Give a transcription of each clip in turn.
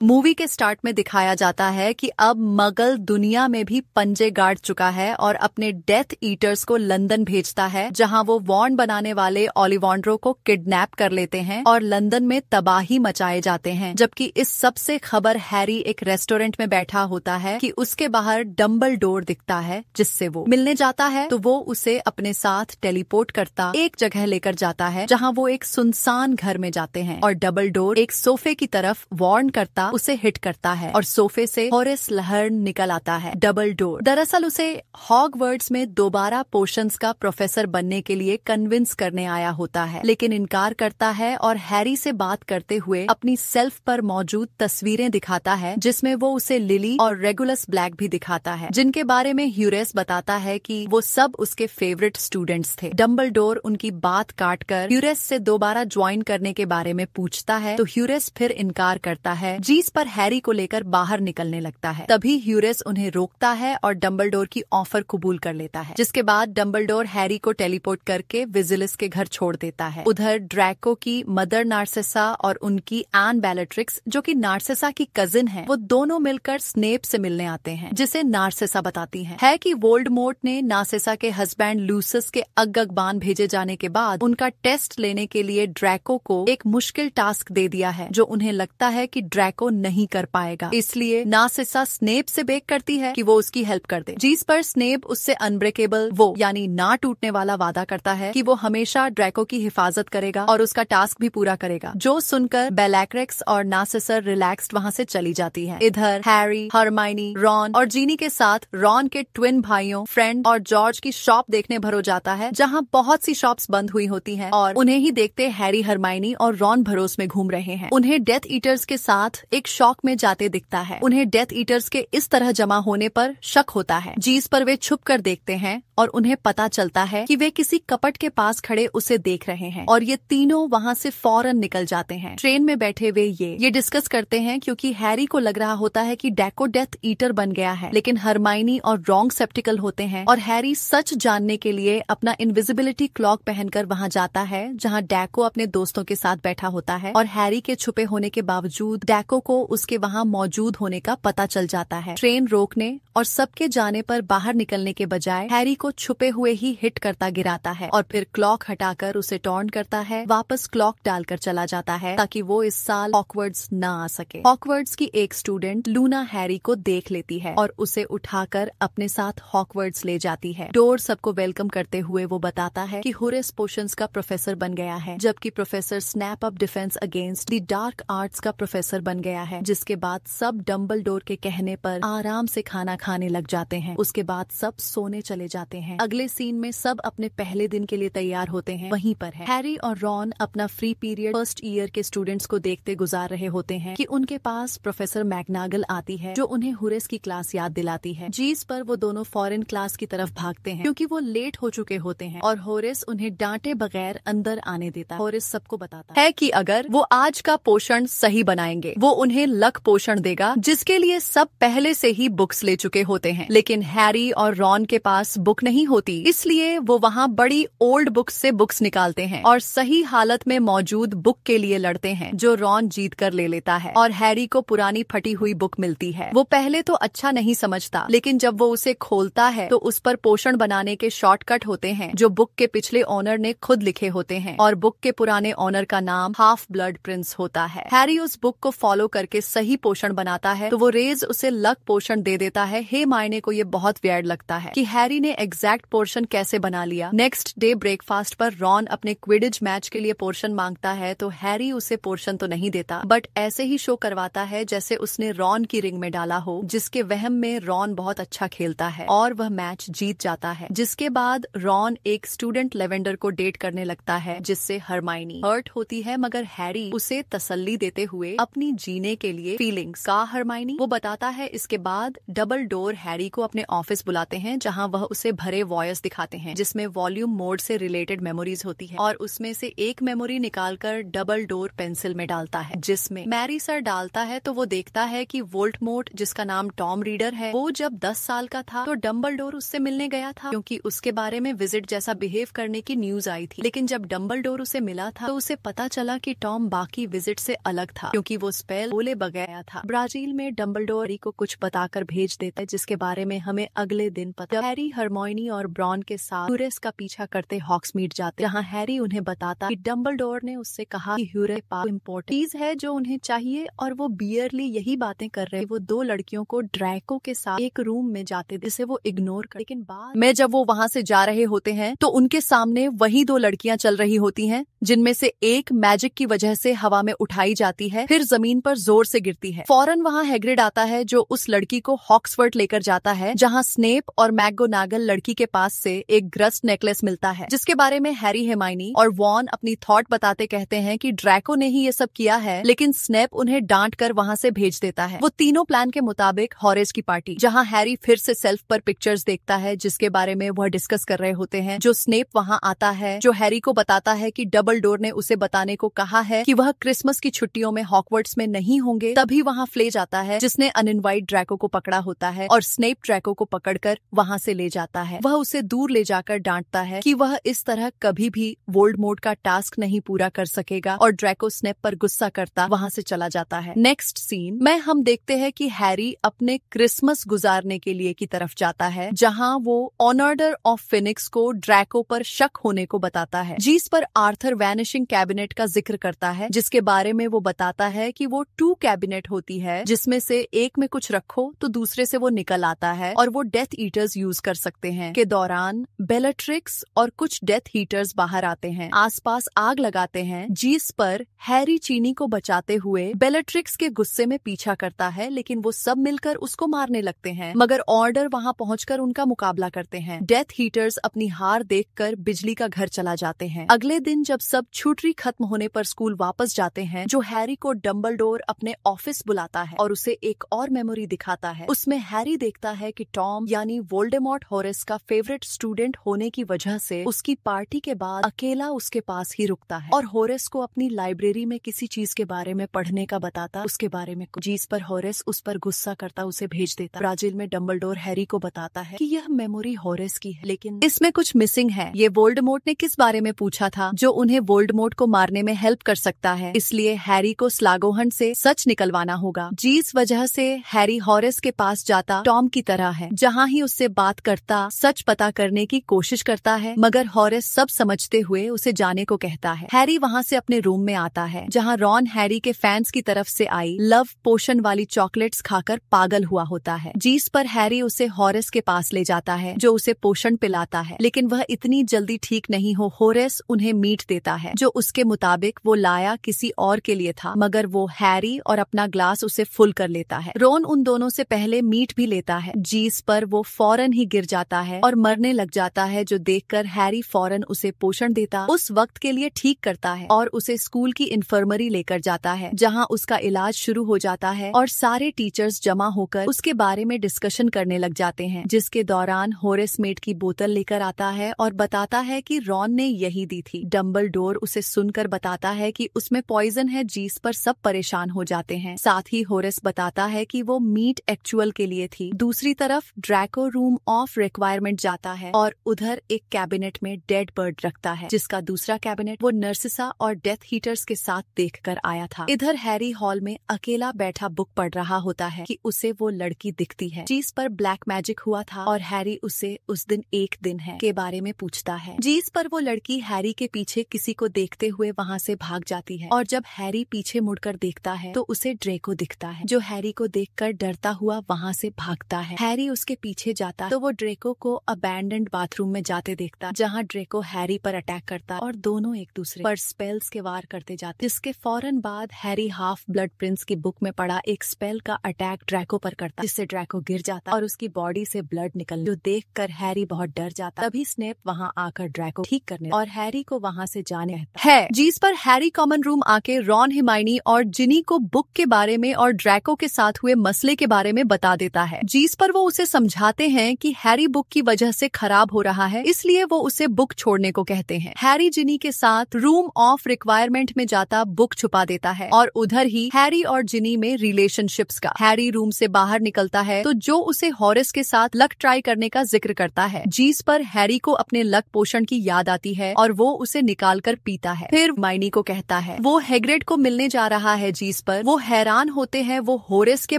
Movie के start में दिखाया जाता है कि अब मगल दुनिया में भी पंजे गाड़ चुका है और अपने डेथ ईटर्स को लंदन भेजता है, जहां वो वॉर्न बनाने वाले ओलिवांड्रो को किडनैप कर लेते हैं और लंदन में तबाही मचाए जाते हैं। जबकि इस सब से खबर हैरी एक रेस्टोरेंट में बैठा होता है कि उसके बाहर डंबलडोर दिखता है, जिससे वो मिलने जाता है तो वो उसे अपने साथ टेलीपोर्ट करता एक जगह लेकर जाता है, जहाँ वो एक सुनसान घर में जाते हैं और डंबलडोर एक सोफे की तरफ वॉर्न करता उसे हिट करता है और सोफे से होरेस लहर निकल आता है। डंबलडोर दरअसल उसे हॉगवर्ट्स में दोबारा पोशंस का प्रोफेसर बनने के लिए कन्विंस करने आया होता है, लेकिन इनकार करता है और हैरी से बात करते हुए अपनी सेल्फ पर मौजूद तस्वीरें दिखाता है, जिसमें वो उसे लिली और रेगुलस ब्लैक भी दिखाता है, जिनके बारे में ह्यूरेस बताता है कि वो सब उसके फेवरेट स्टूडेंट्स थे। डंबलडोर उनकी बात काटकर ह्यूरेस से दोबारा ज्वाइन करने के बारे में पूछता है, तो ह्यूरेस फिर इनकार करता है, जीस पर हैरी को लेकर बाहर निकलने लगता है। तभी ह्यूरेस उन्हें रोकता है और डंबलडोर की ऑफर कबूल कर लेता है, जिसके बाद डंबलडोर हैरी को टेलीपोर्ट करके विजिलिस के घर छोड़ देता है। उधर ड्रैको की मदर नार्सिसा और उनकी एन बेलेट्रिक्स, जो कि नार्सिसा की कजिन है, वो दोनों मिलकर स्नेप से मिलने आते हैं, जिसे नार्सिसा बताती है कि वोल्डेमॉर्ट ने नार्सिसा के हस्बैंड लूसियस के अगगबान भेजे जाने के बाद उनका टेस्ट लेने के लिए ड्रैको को एक मुश्किल टास्क दे दिया है, जो उन्हें लगता है कि ड्रैको नहीं कर पाएगा। इसलिए नार्सिसा स्नेप से बेग करती है कि वो उसकी हेल्प कर दे, जिस पर स्नेप उससे अनब्रेकेबल वो यानी ना टूटने वाला वादा करता है कि वो हमेशा ड्रैको की हिफाजत करेगा और उसका टास्क भी पूरा करेगा, जो सुनकर बेलैट्रिक्स और नार्सिसा रिलैक्स्ड वहाँ से चली जाती है। इधर हैरी, हरमाइनी, रॉन और जीनी के साथ रॉन के ट्विन भाइयों फ्रेंड और जॉर्ज की शॉप देखने भरो जाता है, जहाँ बहुत सी शॉप्स बंद हुई होती हैं और उन्हें ही देखते हैरी, हरमाइनी और रॉन भरोस में घूम रहे हैं। उन्हें डेथ ईटर्स के साथ एक शॉक में जाते दिखता है। उन्हें डेथ ईटर्स के इस तरह जमा होने पर शक होता है, जिस पर वे छुप कर देखते हैं और उन्हें पता चलता है कि वे किसी कपट के पास खड़े उसे देख रहे हैं और ये तीनों वहाँ से फौरन निकल जाते हैं। ट्रेन में बैठे वे ये डिस्कस करते हैं, क्योंकि हैरी को लग रहा होता है कि डैको डेथ ईटर बन गया है, लेकिन हरमाइनी और रॉन्ग सेप्टिकल होते हैं और हैरी सच जानने के लिए अपना इनविजिबिलिटी क्लॉक पहनकर वहाँ जाता है, जहाँ डैको अपने दोस्तों के साथ बैठा होता है और हैरी के छुपे होने के बावजूद डैको को उसके वहाँ मौजूद होने का पता चल जाता है। ट्रेन रोकने और सबके जाने पर बाहर निकलने के बजाय हैरी को छुपे हुए ही हिट करता गिराता है और फिर क्लॉक हटाकर उसे टॉन्ट करता है, वापस क्लॉक डालकर चला जाता है ताकि वो इस साल हॉगवर्ट्स न आ सके। हॉगवर्ट्स की एक स्टूडेंट लूना हैरी को देख लेती है और उसे उठाकर अपने साथ हॉगवर्ट्स ले जाती है। डोर सबको वेलकम करते हुए वो बताता है कि होरेस पोशंस का प्रोफेसर बन गया है, जबकि professor snap up defence against the dark arts का प्रोफेसर बन गया है। जिसके बाद सब डंबलडोर के कहने पर आराम से खाना खाने लग जाते हैं। उसके बाद सब सोने चले जाते हैं। अगले सीन में सब अपने पहले दिन के लिए तैयार होते हैं। वहीं पर है हैरी और रॉन अपना फ्री पीरियड फर्स्ट ईयर के स्टूडेंट्स को देखते गुजार रहे होते हैं कि उनके पास प्रोफेसर मैकनागल आती है, जो उन्हें होरेस की क्लास याद दिलाती है। जिस पर वो दोनों फॉरेन क्लास की तरफ भागते हैं, क्योंकि वो लेट हो चुके होते हैं और होरेस उन्हें डांटे बगैर अंदर आने देता है। होरेस सबको बताता है कि अगर वो आज का पोषण सही बनाएंगे, वो उन्हें लक पोषण देगा, जिसके लिए सब पहले से ही बुक्स ले चुके होते हैं। लेकिन हैरी और रॉन के पास बुक नहीं होती, इसलिए वो वहाँ बड़ी ओल्ड बुक्स से बुक्स निकालते हैं और सही हालत में मौजूद बुक के लिए लड़ते हैं, जो रॉन जीत कर ले लेता है और हैरी को पुरानी फटी हुई बुक मिलती है। वो पहले तो अच्छा नहीं समझता, लेकिन जब वो उसे खोलता है तो उस पर पोषण बनाने के शॉर्टकट होते हैं, जो बुक के पिछले ओनर ने खुद लिखे होते हैं और बुक के पुराने ओनर का नाम हाफ ब्लड प्रिंस होता है। हैरी उस बुक को फॉलो करके सही पोषण बनाता है तो वो रेज उसे लक पोषण दे देता है। मायने को ये बहुत वियर्ड लगता है कि हैरी ने एग्जैक्ट पोर्शन कैसे बना लिया। नेक्स्ट डे ब्रेकफास्ट पर रॉन अपने क्विडिज मैच के लिए पोर्शन मांगता है तो हैरी उसे पोर्शन तो नहीं देता, बट ऐसे ही शो करवाता है जैसे उसने रॉन की रिंग में डाला हो, जिसके वहम में रॉन बहुत अच्छा खेलता है और वह मैच जीत जाता है। जिसके बाद रॉन एक स्टूडेंट लेवेंडर को डेट करने लगता है, जिससे हरमाइनी हर्ट होती है, मगर हैरी उसे तसल्ली देते हुए अपनी जीने के लिए फीलिंग्स का हरमाइनी वो बताता है। इसके बाद डंबलडोर डम्बलडोर हैरी को अपने ऑफिस बुलाते हैं, जहां वह उसे भरे वॉयस दिखाते हैं जिसमें वॉल्यूम मोड से रिलेटेड मेमोरीज होती है, और उसमें से एक मेमोरी निकालकर डम्बलडोर पेंसिल में डालता है, जिसमें मैरी सर डालता है तो वो देखता है कि वोल्डेमॉर्ट, जिसका नाम टॉम रीडर है, वो जब 10 साल का था तो डम्बलडोर उससे मिलने गया था क्योंकि उसके बारे में विजिट जैसा बिहेव करने की न्यूज आई थी। लेकिन जब डम्बलडोर उसे मिला था तो उसे पता चला कि टॉम बाकी विजिट से अलग था क्योंकि वो स्पेल बोले बगैर था। ब्राजील में डम्बलडोर हैरी को कुछ बताकर भेज देता है जिसके बारे में हमें अगले दिन पता। हैरी, हरमाइनी और ब्रॉन के साथ ह्यूरेस का पीछा करते हॉग्समीड जाते, जहाँ हैरी उन्हें बताता कि डम्बलडोर ने उससे कहा कि ह्यूरेस पास इम्पोर्टेंट चीज है जो उन्हें चाहिए, और वो बियरली यही बातें कर रहे। वो दो लड़कियों को ड्रैको के साथ एक रूम में जाते जिसे वो इग्नोर कर, लेकिन बाद में जब वो वहाँ से जा रहे होते हैं तो उनके सामने वही दो लड़कियां चल रही होती हैं, जिनमें से एक मैजिक की वजह से हवा में उठाई जाती है, फिर जमीन पर जोर से गिरती है। फौरन वहाँ हैग्रिड आता है जो उस लड़की को हॉक्सफोर्ड लेकर जाता है, जहाँ स्नेप और मैगोनागल लड़की के पास से एक ग्रस्ट नेकलेस मिलता है, जिसके बारे में हैरी, हरमाइनी और वॉन अपनी थॉट बताते कहते हैं कि ड्रैको ने ही ये सब किया है, लेकिन स्नेप उन्हें डांट कर वहाँ से भेज देता है। वो तीनों प्लान के मुताबिक हॉरेस की पार्टी, जहाँ हैरी फिर से सेल्फ पर पिक्चर्स देखता है जिसके बारे में वह डिस्कस कर रहे होते हैं, जो स्नेप वहाँ आता है, जो हैरी को बताता है कि डम्बलडोर ने उसे बताने को कहा है कि वह क्रिसमस की छुट्टियों में हॉगवर्ट्स में नहीं होंगे। तभी वहाँ फ्लेज आता है जिसने अनइनवाइट ड्रैको को पकड़ा होता है, और स्नेप ड्रैको को पकड़कर वहाँ से ले जाता है। वह उसे दूर ले जाकर डांटता है कि वह इस तरह कभी भी वोल्डेमॉर्ट का टास्क नहीं पूरा कर सकेगा, और ड्रैको स्नेप पर गुस्सा करता वहाँ से चला जाता है। नेक्स्ट सीन में हम देखते हैं कि हैरी अपने क्रिसमस गुजारने के लिए की तरफ जाता है, जहाँ वो ऑनर्डर ऑफ फिनिक्स को ड्रैको पर शक होने को बताता है, जिस पर आर्थर वैनिशिंग कैबिनेट का जिक्र करता है, जिसके बारे में वो बताता है कि वो 2 कैबिनेट होती है, जिसमें से एक में कुछ रखो तो दूसरे से वो निकल आता है, और वो डेथ ईटर्स यूज कर सकते हैं। के दौरान बेलेट्रिक्स और कुछ डेथ हीटर्स बाहर आते हैं, आसपास आग लगाते हैं, जिस पर हैरी चीनी को बचाते हुए बेलेट्रिक्स के गुस्से में पीछा करता है, लेकिन वो सब मिलकर उसको मारने लगते हैं, मगर ऑर्डर वहाँ पहुंचकर उनका मुकाबला करते हैं। डेथ हीटर्स अपनी हार देखकर बिजली का घर चला जाते हैं। अगले दिन जब सब छुट्टी खत्म होने पर स्कूल वापस जाते हैं, जो हैरी को डम्बलडोर अपने ऑफिस बुलाता है और उसे एक और मेमोरी दिखाता है। उसमें हैरी देखता है कि टॉम यानी वोल्डेमॉर्ट हॉरेस का फेवरेट स्टूडेंट होने की वजह से उसकी पार्टी के बाद अकेला उसके पास ही रुकता है, और हॉरेस को अपनी लाइब्रेरी में किसी चीज के बारे में पढ़ने का बताता, उसके बारे में, जिस पर हॉरेस उस पर गुस्सा करता उसे भेज देता। ब्राजील में डम्बलडोर हैरी को बताता है कि यह मेमोरी हॉरेस की है, लेकिन इसमें कुछ मिसिंग है। ये वोल्डेमॉर्ट ने किस बारे में पूछा था जो उन्हें वोल्डेमॉर्ट को मारने में हेल्प कर सकता है, इसलिए हैरी को स्लागोहन से सच निकलवाना होगा। जिस वजह से हैरी हॉरेस के पास जाता टॉम की तरह है, जहाँ ही उससे बात करता, सच पता करने की कोशिश करता है, मगर हॉरेस सब समझते हुए उसे जाने को कहता है। हैरी वहाँ से अपने रूम में आता है, जहाँ रॉन हैरी के फैंस की तरफ से आई लव पोशन वाली चॉकलेट्स खाकर पागल हुआ होता है, जिस पर हैरी उसे हॉरेस के पास ले जाता है, जो उसे पोषण पिलाता है, लेकिन वह इतनी जल्दी ठीक नहीं हो। हॉरेस उन्हें मीट देता है जो उसके मुताबिक वो लाया किसी और के लिए था, मगर वो हैरी और अपना ग्लास उसे फुल कर लेता है। रॉन उन दोनों से पहले मीट भी लेता है, जिस पर वो फौरन ही गिर जाता है और मरने लग जाता है, जो देखकर हैरी फौरन उसे पोषण देता, उस वक्त के लिए ठीक करता है और उसे स्कूल की इन्फर्मरी लेकर जाता है, जहां उसका इलाज शुरू हो जाता है और सारे टीचर्स जमा होकर उसके बारे में डिस्कशन करने लग जाते हैं, जिसके दौरान हॉरेस मेट की बोतल लेकर आता है और बताता है कि रॉन ने यही दी थी। डम्बलडोर उसे सुनकर बताता है कि उसमें पॉइजन है, जिस पर सब परेशान हो जाते हैं। साथ ही हॉरेस बताता है कि वो मीट एक्चुअल के लिए थी। दूसरी तरफ ड्रैको रूम ऑफ रिक्वायरमेंट जाता है और उधर एक कैबिनेट में डेड बर्ड रखता है, जिसका दूसरा कैबिनेट वो नर्सिसा और डेथ हीटर्स के साथ देखकर आया था। इधर हैरी हॉल में अकेला बैठा बुक पढ़ रहा होता है कि उसे वो लड़की दिखती है, जिस पर ब्लैक मैजिक हुआ था, और हैरी उसे उस दिन एक दिन है के बारे में पूछता है, जिस पर वो लड़की हैरी के पीछे किसी को देखते हुए वहाँ से भाग जाती है, और जब हैरी पीछे मुड़कर देखता है तो उसे ड्रेको दिखता है, जो हैरी को देखकर डरता हुआ वहाँ से भागता है। हैरी उसके पीछे जाता तो वो ड्रेको को अबैंडन्ड बाथरूम में जाते देखता, जहाँ ड्रेको हैरी पर अटैक करता और दोनों एक दूसरे पर स्पेल्स के वार करते जाते। जिसके फौरन बाद हैरी हाफ ब्लड प्रिंस की बुक में पड़ा एक स्पेल का अटैक ड्रैको पर करता, जिससे ड्रैको गिर जाता और उसकी बॉडी से ब्लड निकल, जो देखकर हैरी बहुत डर जाता। तभी स्नेप वहाँ आकर ड्रैको ठीक करने और हैरी को वहाँ से जाने है, जिस पर हैरी कॉमन रूम आके रॉन, हरमाइनी और जिनी को बुक के बारे में और ड्रैको के साथ हुए मसले के बारे में बता देता मिलता है, जिस पर वो उसे समझाते हैं कि हैरी बुक की वजह से खराब हो रहा है, इसलिए वो उसे बुक छोड़ने को कहते हैं। हैरी जिनी के साथ रूम ऑफ रिक्वायरमेंट में जाता बुक छुपा देता है और उधर ही हैरी और जिनी में रिलेशनशिप्स का। हैरी रूम से बाहर निकलता है तो जो उसे हॉरेस के साथ लक ट्राई करने का जिक्र करता है, जिस पर हैरी को अपने लक पोशन की याद आती है और वो उसे निकाल कर पीता है। फिर हरमाइनी को कहता है वो हैग्रिड को मिलने जा रहा है, जिस पर वो हैरान होते हैं वो हॉरेस के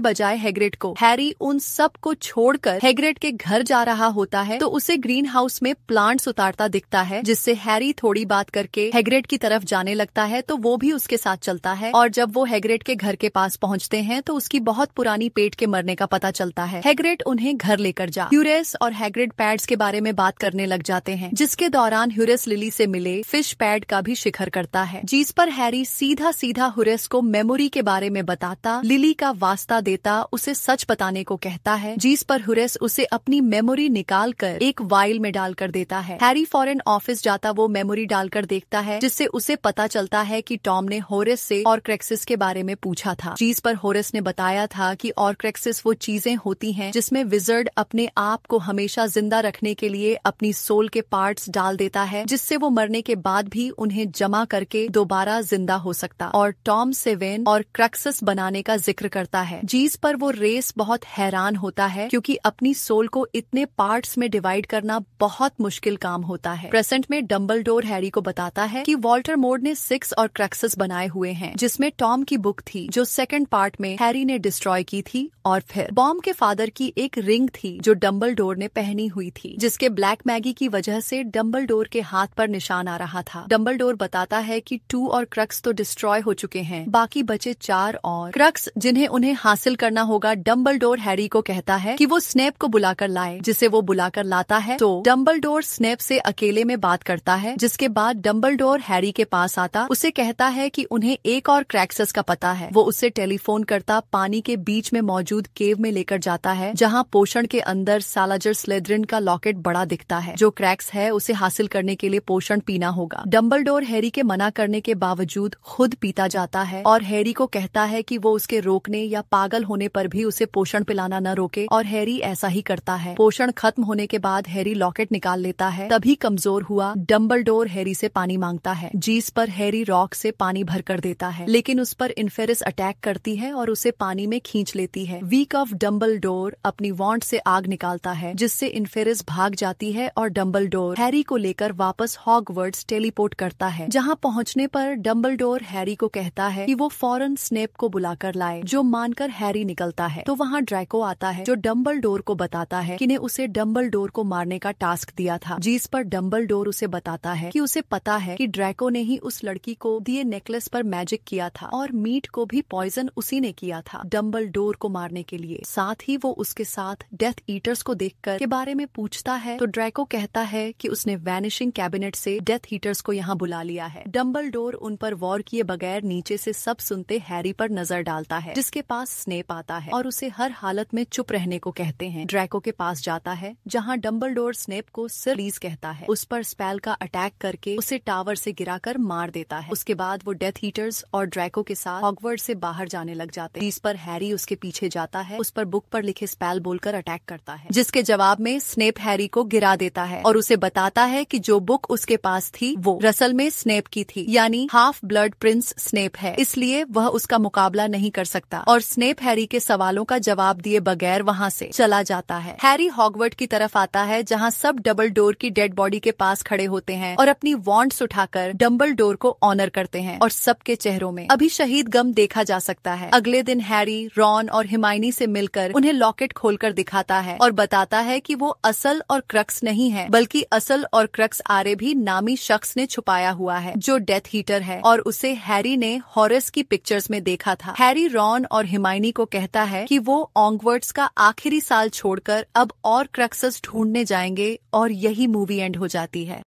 बजाय हैग्रिड को। हैरी उन सब को छोड़कर हैग्रिड के घर जा रहा होता है तो उसे ग्रीन हाउस में प्लांट्स उतारता दिखता है, जिससे हैरी थोड़ी बात करके हैग्रिड की तरफ जाने लगता है तो वो भी उसके साथ चलता है। और जब वो हैग्रिड के घर के पास पहुंचते हैं तो उसकी बहुत पुरानी पेट के मरने का पता चलता है। हैग्रिड उन्हें घर लेकर जा ह्यूरेस और हैग्रिड पैड्स के बारे में बात करने लग जाते हैं, जिसके दौरान ह्यूरेस लिली से मिले फिश पैड का भी शिखर करता है, जिस पर हैरी सीधा ह्यूरेस को मेमोरी के बारे में बताता, लिली का वास्ता देता, उसे सच बताने को कहता है, जिस पर ह्यूरेस उसे अपनी मेमोरी निकाल कर एक वाइल में डालकर देता है। हैरी फॉरेन ऑफिस जाता वो मेमोरी डालकर देखता है, जिससे उसे पता चलता है कि टॉम ने हॉरेस से ऑर्क्रेक्सिस के बारे में पूछा था, जिस पर हॉरेस ने बताया था कि ऑर्क्रेक्सिस वो चीजें होती हैं जिसमें विजर्ड अपने आप को हमेशा जिंदा रखने के लिए अपनी सोल के पार्ट्स डाल देता है, जिससे वो मरने के बाद भी उन्हें जमा करके दोबारा जिंदा हो सकता। और टॉम सेवेन और क्रक्सस बनाने का जिक्र करता है, जिस पर वो रेस बहुत हैरान होता है क्योंकि अपनी सोल को इतने पार्ट्स में डिवाइड करना बहुत मुश्किल काम होता है। प्रेजेंट में डंबलडोर हैरी को बताता है कि वॉल्टर मोड ने 6 और क्रक्सस बनाए हुए हैं, जिसमें टॉम की बुक थी जो सेकंड पार्ट में हैरी ने डिस्ट्रॉय की थी, और फिर बॉम्ब के फादर की एक रिंग थी जो डंबलडोर ने पहनी हुई थी, जिसके ब्लैक मैगी की वजह से डंबलडोर के हाथ पर निशान आ रहा था। डंबलडोर बताता है कि 2 और क्रक्स तो डिस्ट्रॉय हो चुके हैं, बाकी बचे 4 और क्रक्स जिन्हें उन्हें हासिल करना होगा। डंबलडोर हैरी को कहता है कि वो स्नेप को बुलाकर लाए, जिसे वो बुलाकर लाता है तो डंबलडोर स्नेप से अकेले में बात करता है, जिसके बाद डंबलडोर हैरी के पास आता उसे कहता है कि उन्हें एक और क्रैक्सस का पता है। वो उसे टेलीफोन करता पानी के बीच में मौजूद केव में लेकर जाता है, जहाँ पोषण के अंदर सालाजर स्लिदरिन का लॉकेट बड़ा दिखता है। जो क्रैक्स है उसे हासिल करने के लिए पोषण पीना होगा। डंबलडोर हैरी के मना करने के बावजूद खुद पीता जाता है और हैरी को कहता है कि वो उसके रोकने या पागल होने पर भी उसे पोषण पिलाना न रोके, और हैरी ऐसा ही करता है। पोषण खत्म होने के बाद हैरी लॉकेट निकाल लेता है, तभी कमजोर हुआ डंबलडोर हैरी से पानी मांगता है, जिस पर हैरी रॉक से पानी भर कर देता है, लेकिन उस पर इन्फेरिस अटैक करती है और उसे पानी में खींच लेती है। वीक ऑफ डंबलडोर अपनी वॉन्ट से आग निकालता है, जिससे इन्फेरिस भाग जाती है और डंबलडोर हैरी को लेकर वापस हॉगवर्ट्स टेलीपोर्ट करता है। जहाँ पहुँचने पर डंबलडोर हैरी को कहता है कि वो फौरन स्नेप को बुलाकर लाए, जो मानकर हैरी निकलता है। तो वहाँ ड्रैको आता है जो डंबलडोर को बताता है कि ने उसे डंबलडोर को मारने का टास्क दिया था, जिस पर डंबलडोर उसे बताता है कि उसे पता है कि ड्रैको ने ही उस लड़की को दिए नेकलेस पर मैजिक किया था और मीट को भी पॉइजन उसी ने किया था डंबलडोर को मारने के लिए। साथ ही वो उसके साथ डेथ ईटर्स को देखकर के बारे में पूछता है तो ड्रैको कहता है कि उसने वैनिशिंग कैबिनेट से डेथ ईटर्स को यहाँ बुला लिया है। डंबलडोर उन पर वॉर किए बगैर नीचे से सब सुनते हैरी पर नजर डालता है, जिसके पास स्नेप आता है और उसे हर हालत में चुप रहने को कहते हैं। ड्रैको के पास जाता है जहाँ डंबलडोर स्नेप को रिलीज कहता है, उस पर स्पेल का अटैक करके उसे टावर से गिराकर मार देता है। उसके बाद वो डेथ ईटर्स और ड्रैको के साथ हॉगवर्ट्स से बाहर जाने लग जाते हैं, जिस पर हैरी उसके पीछे जाता है, उस पर बुक पर लिखे स्पेल बोलकर अटैक करता है, जिसके जवाब में स्नेप हैरी को गिरा देता है और उसे बताता है कि जो बुक उसके पास थी वो रसल में स्नेप की थी, यानी हाफ ब्लड प्रिंस स्नेप है, इसलिए वह उसका मुकाबला नहीं कर सकता। और स्नेप हैरी के सवालों का जवाब दिए बगैर वहाँ से चला जाता है। हैरी हॉगवर्ट की तरफ आता है जहाँ सब डंबलडोर की डेड बॉडी के पास खड़े होते हैं और अपनी वॉन्ड्स उठाकर डंबलडोर को ऑनर करते हैं और सबके चेहरों में अभी शहीद गम देखा जा सकता है। अगले दिन हैरी, रॉन और हिमाइनी से मिलकर उन्हें लॉकेट खोलकर दिखाता है और बताता है कि वो असल और क्रक्स नहीं है, बल्कि असल और क्रक्स आरे भी नामी शख्स ने छुपाया हुआ है जो डेथ हीटर है, और उसे हैरी ने हॉरेस की पिक्चर्स में देखा था। हैरी, रॉन और हिमाइनी को कहता है कि वो हॉगवर्ट्स का आखिरी साल छोड़कर अब और क्रक्सेस ढूंढने जाएंगे और यही मूवी एंड हो जाती है।